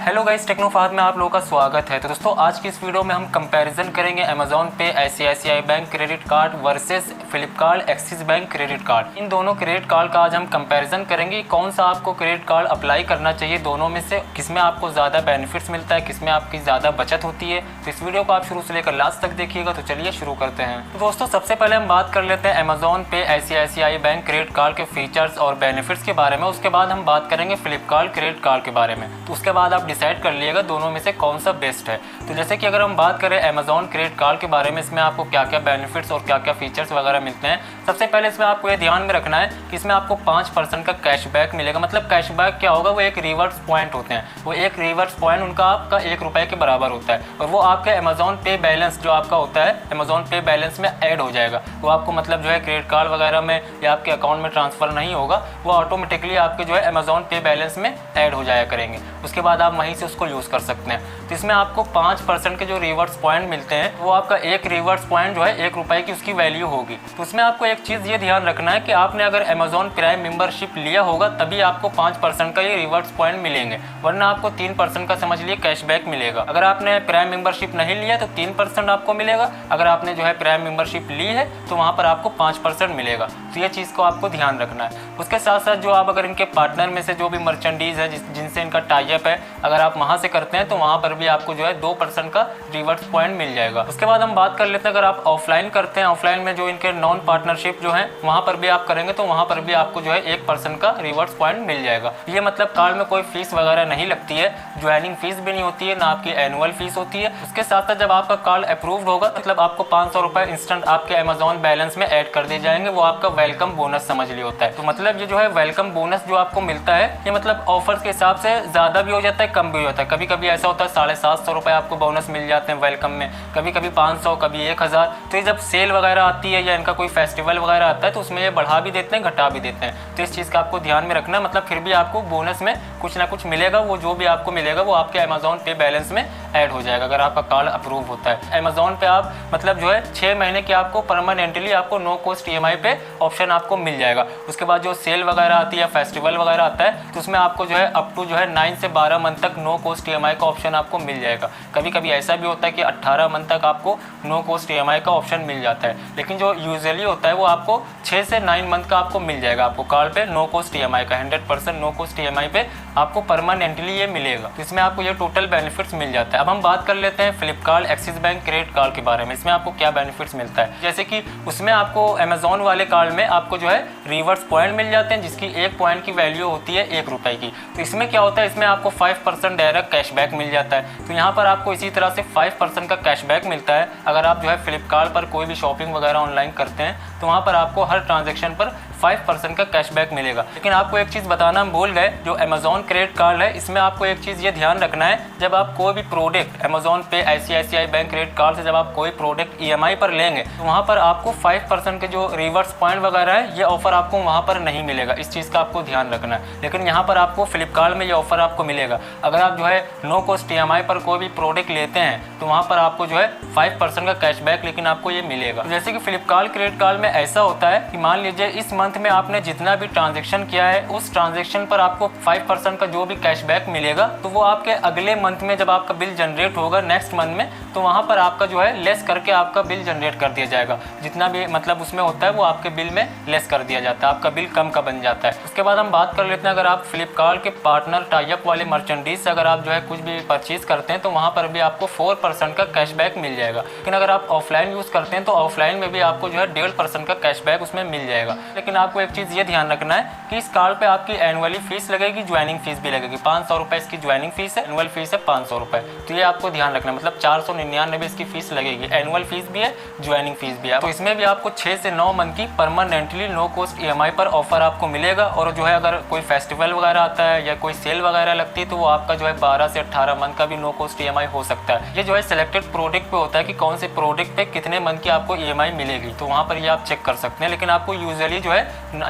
Hello guys, टेक्नोफाद में आप लोगों का स्वागत है। तो दोस्तों आज की इस वीडियो में हम कंपैरिजन करेंगे अमेजॉन पे ICICI bank credit card versus Flipkart Axis bank credit card. इन दोनों क्रेडिट कार्ड का आज हम कंपैरिजन करेंगे। कौन सा आपको क्रेडिट कार्ड अप्लाई करना चाहिए दोनों में से, किसमें आपको ज़्यादा बेनिफिट्स मिलता है, किसमें आपकी ज़्यादा बचत होती है। तो इस वीडियो को आप शुरू से लेकर लास्ट तक देखिएगा। तो चलिए शुरू करते हैं। तो दोस्तों सबसे पहले हम बात कर लेते हैं अमेजॉन पे ICICI बैंक क्रेडिट कार्ड के फीचर्स और बेनिफिट्स के बारे में। उसके बाद हम बात करेंगे फ्लिपकार्ट क्रेडिट कार्ड के बारे में। तो उसके बाद आप डिसाइड कर लिएगा दोनों में से कौन सा बेस्ट है। तो जैसे कि अगर हम बात करें अमेजॉन क्रेडिट कार्ड के बारे में, इसमें आपको क्या क्या बेनिफिट्स और क्या क्या फीचर्स वगैरह मिलते हैं। सबसे पहले इसमें आपको ये ध्यान में रखना है कि इसमें आपको 5% का कैशबैक मिलेगा। मतलब कैशबैक क्या होगा, वो एक रिवर्स पॉइंट होते हैं। वो एक रिवर्स पॉइंट उनका आपका ₹1 के बराबर होता है और वो आपके अमेजॉन पे बैलेंस जो आपका होता है अमेजॉन पे बैलेंस में ऐड हो जाएगा। वो आपको मतलब जो है क्रेडिट कार्ड वगैरह में या आपके अकाउंट में ट्रांसफर नहीं होगा, वो ऑटोमेटिकली आपके जो है अमेजॉन पे बैलेंस में ऐड हो जाया करेंगे। उसके बाद आप वहीं से उसको यूज़ कर सकते हैं। तो इसमें आपको 5% के जो रिवर्स पॉइंट मिलते हैं, वो आपका एक रिवर्स पॉइंट जो है ₹1 की उसकी वैल्यू होगी। तो उसमें आपको एक चीज़ ये ध्यान रखना है कि आपने अगर अमेजॉन प्राइम मेंबरशिप लिया होगा तभी आपको 5% का ये रिवर्स पॉइंट मिलेंगे, वरना आपको 3% का समझ लिए कैशबैक मिलेगा। अगर आपने प्राइम मेंबरशिप नहीं लिया तो 3% आपको मिलेगा। अगर आपने जो है प्राइम मेंबरशिप ली है तो वहाँ पर आपको 5% मिलेगा। तो ये चीज़ को आपको ध्यान रखना है। उसके साथ साथ जो आप अगर इनके पार्टनर में से जो भी मर्चेंडीज़ है जिनसे इनका टाई अप है, अगर आप वहाँ से करते हैं तो वहाँ पर भी आपको जो है 2% का रिवर्स पॉइंट मिल जाएगा। उसके बाद हम बात कर लेते हैं अगर आप ऑफलाइन करते हैं, ऑफलाइन में जो इनके नॉन पार्टनरशिप जो है वहाँ पर भी आप करेंगे तो वहाँ पर भी आपको जो है 1% का रिवर्स पॉइंट मिल जाएगा। ये मतलब कार्ड में कोई फीस वगैरह नहीं लगती है, ज्वाइनिंग फीस भी नहीं होती है, ना आपकी एनुअल फीस होती है। उसके साथ साथ जब आपका कार्ड अप्रूव्ड होगा मतलब आपको 500 रुपये इंस्टेंट आपके अमेजॉन बैलेंस में ऐड कर दिए जाएंगे। वो आपका वेलकम बोनस समझ लिया होता है। तो मतलब ये जो है वेलकम बोनस जो आपको मिलता है, ये मतलब ऑफर्स के हिसाब से ज़्यादा भी हो जाता है, कम भी हो जाता है। कभी कभी ऐसा होता है 750 रुपये आपको बोनस मिल जाते हैं वेलकम में, कभी कभी 500, कभी 1000। तो ये जब सेल वगैरह आती है या इनका कोई फेस्टिवल वगैरह आता है तो उसमें ये बढ़ा भी देते हैं, घटा भी देते हैं। तो इस चीज़ का आपको ध्यान में रखना है। मतलब फिर भी आपको बोनस में कुछ ना कुछ मिलेगा। वो जो भी आपको मिलेगा वो आपके अमेजॉन पे बैलेंस में ऐड हो जाएगा अगर आपका कार्ड अप्रूव होता है। अमेजॉन पे आप मतलब जो है 6 महीने की आपको परमानेंटली आपको नो कॉस्ट EMI पे ऑप्शन आपको मिल जाएगा। उसके बाद जो सेल वगैरह आती है, फेस्टिवल वगैरह आता है तो उसमें आपको जो है अप टू जो है 9 से 12 मंथ तक नो कॉस्ट EMI का ऑप्शन आपको मिल जाएगा। कभी कभी ऐसा भी होता है कि 18 मंथ तक आपको नो कॉस्ट EMI का ऑप्शन मिल जाता है, लेकिन जो यूजुअली होता है वो आपको 6 से 9 मंथ का आपको मिल जाएगा। आपको कार्ड पे नो कॉस्ट EMI का 100% नो कॉस्ट EMI पे आपको परमानेंटली ये मिलेगा। तो इसमें आपको ये टोटल बेनिफिट्स मिल जाता है। अब हम बात कर लेते हैं Flipkart Axis bank credit card के बारे में। इसमें आपको क्या बेनिफिट्स मिलता है, जैसे कि उसमें आपको अमेजॉन वाले कार्ड में आपको जो है रिवर्स पॉइंट मिल जाते हैं, जिसकी एक पॉइंट की वैल्यू होती है ₹1 की। तो इसमें क्या होता है, इसमें आपको 5% डायरेक्ट कैशबैक मिल जाता है। तो यहाँ पर आपको इसी तरह से 5% का कैशबैक मिलता है। अगर आप जो है फ्लिपकार्ट पर कोई भी शॉपिंग वगैरह ऑनलाइन करते हैं तो वहाँ पर आपको हर ट्रांजेक्शन पर 5% का कैशबैक मिलेगा। लेकिन आपको एक चीज़ बताना हम भूल गए, जो अमेजॉन क्रेडिट कार्ड है इसमें आपको एक चीज़ ये ध्यान रखना है, जब आप कोई भी प्रोडक्ट अमेजॉन पे ICICI बैंक क्रेडिट कार्ड से जब आप कोई प्रोडक्ट EMI पर लेंगे तो वहाँ पर आपको 5% के जो रिवर्स पॉइंट वगैरह है ये ऑफर आपको वहाँ पर नहीं मिलेगा। इस चीज़ का आपको ध्यान रखना है। लेकिन यहाँ पर आपको फ्लिपकार्ट में ये ऑफर आपको मिलेगा। अगर आप जो है नो कॉस्ट EMI पर कोई भी प्रोडक्ट लेते हैं तो वहाँ पर आपको जो है 5% का कैशबैक लेकिन आपको ये मिलेगा। जैसे कि फ्लिपकार्ट क्रेडिट कार्ड में ऐसा होता है कि मान लीजिए इस मंथ में आपने जितना भी ट्रांजैक्शन किया है उस ट्रांजैक्शन पर आपको 5% का जो भी कैशबैक मिलेगा, तो वो आपके अगले मंथ में जब आपका बिल जनरेट होगा नेक्स्ट मंथ में, तो वहाँ पर आपका जो है लेस करके आपका बिल जनरेट कर दिया जाएगा। जितना भी मतलब उसमें होता है वो आपके बिल में लेस कर दिया जाता है, आपका बिल कम का बन जाता है। उसके बाद हम बात कर लेते हैं अगर आप फ्लिपकार्ट के पार्टनर टाई अप वाले मर्चेंडीज से अगर आप जो है कुछ भी परचेज करते हैं तो वहाँ पर भी आपको 4% का कैशबैक मिल जाएगा। लेकिन अगर आप ऑफलाइन यूज़ करते हैं तो ऑफलाइन में भी आपको जो है 1.5% का कैशबैक उसमें मिल जाएगा। लेकिन आपको एक चीज़ ये ध्यान रखना है कि इस कार्ड पे आपकी एनुअली फीस लगेगी, ज्वाइनिंग फीस भी लगेगी। 500 रुपये इसकी ज्वाइनिंग फीस है, एनुअल फीस है 500 रुपये। तो ये आपको ध्यान रखना है, मतलब 499 इसकी फीस लगेगी, एनुअल फीस भी है, ज्वाइनिंग फीस भी है। तो इसमें भी आपको 6 से 9 मंथ की परमानेंटली नो कॉस्ट EMI पर ऑफर आपको मिलेगा। और जो है अगर कोई फेस्टिवल वगैरह आता है या कोई सेल वगैरह लगती है तो वो आपका जो है 12 से 18 मंथ का भी नो कॉस्ट EMI हो सकता है। ये जो है सिलेक्टेड प्रोडक्ट पे होता है कि कौन से प्रोडक्ट पे कितने मंथ की आपको EMI मिलेगी, तो वहाँ पर ये आप चेक कर सकते हैं। लेकिन आपको यूजुअली जो है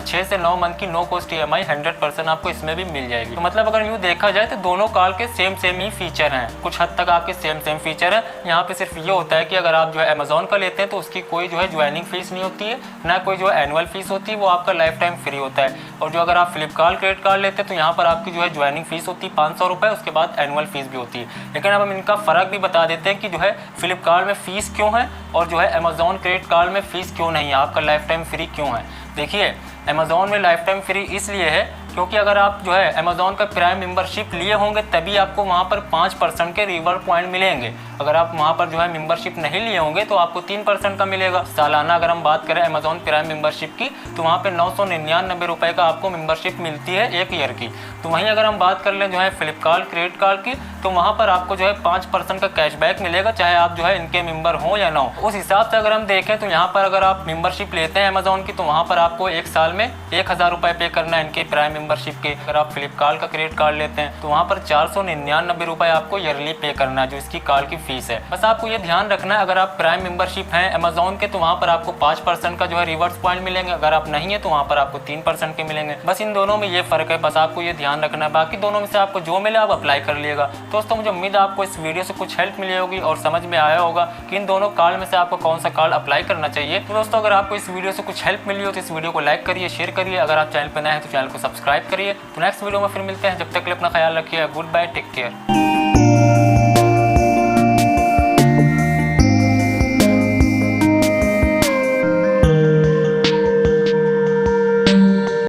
6 से 9 मंथ की नो कॉस्ट EMI 100% आपको इसमें भी मिल जाएगी। तो मतलब अगर यूँ देखा जाए तो दोनों कार्ड के सेम ही फीचर हैं, कुछ हद तक आपके सेम फीचर हैं। यहाँ पे सिर्फ ये होता है कि अगर आप जो है अमेजोन का लेते हैं तो उसकी कोई जो है ज्वाइनिंग फीस नहीं होती है, ना कोई जो है एनुअल फीस होती है, वो आपका लाइफ टाइम फ्री होता है। और जो अगर आप फ्लिपकार्ट क्रेडिट कार्ड लेते हैं तो यहाँ पर आपकी जो है ज्वाइनिंग फीस होती है 500 रुपये, उसके बाद एनुअल फीस भी होती है। लेकिन अब हम इनका फ़र्क भी बता देते हैं कि जो है फ्लिपकार्ट में फ़ीस क्यों है और जो है अमेजोन क्रेडिट कार्ड में फ़ीस क्यों नहीं है, आपका लाइफ टाइम फ्री क्यों है। देखिए, अमेजोन में लाइफ टाइम फ्री इसलिए है क्योंकि अगर आप जो है अमेजोन का प्राइम मेंबरशिप लिए होंगे तभी आपको वहाँ पर 5% के रिवॉर्ड पॉइंट मिलेंगे। अगर आप वहाँ पर जो है मेंबरशिप नहीं लिए होंगे तो आपको 3% का मिलेगा। सालाना अगर हम बात करें अमेजोन प्राइम मेंबरशिप की तो वहाँ पर 999 रुपये का आपको मेंबरशिप मिलती है 1 ईयर की। तो वहीं अगर हम बात कर लें जो है फ्लिपकार्ट क्रेडिट कार्ड की तो वहाँ पर आपको जो है 5% का कैशबैक मिलेगा, चाहे आप जो है इनके मेंबर हो या ना हो। उस हिसाब से अगर हम देखें तो यहाँ पर अगर आप मेंबरशिप लेते हैं अमेजोन की तो वहाँ पर आपको 1 साल में 1000 रुपये पे करना है इनके प्राइम मेंबरशिप के। अगर आप फ्लिपकार्ट का क्रेडिट कार्ड लेते हैं तो वहाँ पर 499 रुपये आपको ईयरली पे करना है, जो इसकी कार्ड की फीस है। बस आपको ये ध्यान रखना है, अगर आप प्राइम मेंबरशिप हैं अमेजोन के तो वहाँ पर आपको 5% का जो है रिवर्स पॉइंट मिलेंगे, अगर आप नहीं है तो वहाँ पर आपको 3% के मिलेंगे। बस इन दोनों में ये फ़र्क है, बस आपको ये ध्यान रखना है। बाकी दोनों में से आपको जो मिले आप अप्लाई कर लिएगा। दोस्तों, मुझे उम्मीद है आपको इस वीडियो से कुछ हेल्प मिली होगी और समझ में आया होगा कि इन दोनों कार्ड में से आपको कौन सा कार्ड अप्लाई करना चाहिए। तो दोस्तों, अगर आपको इस वीडियो से कुछ हेल्प मिली हो तो इस वीडियो को लाइक करिए, शेयर करिए। अगर आप चैनल पर नए हैं तो चैनल को सब्सक्राइब करिए। तो नेक्स्ट वीडियो में फिर मिलते हैं, जब तक के लिए अपना ख्याल रखिए। Good bye, take care.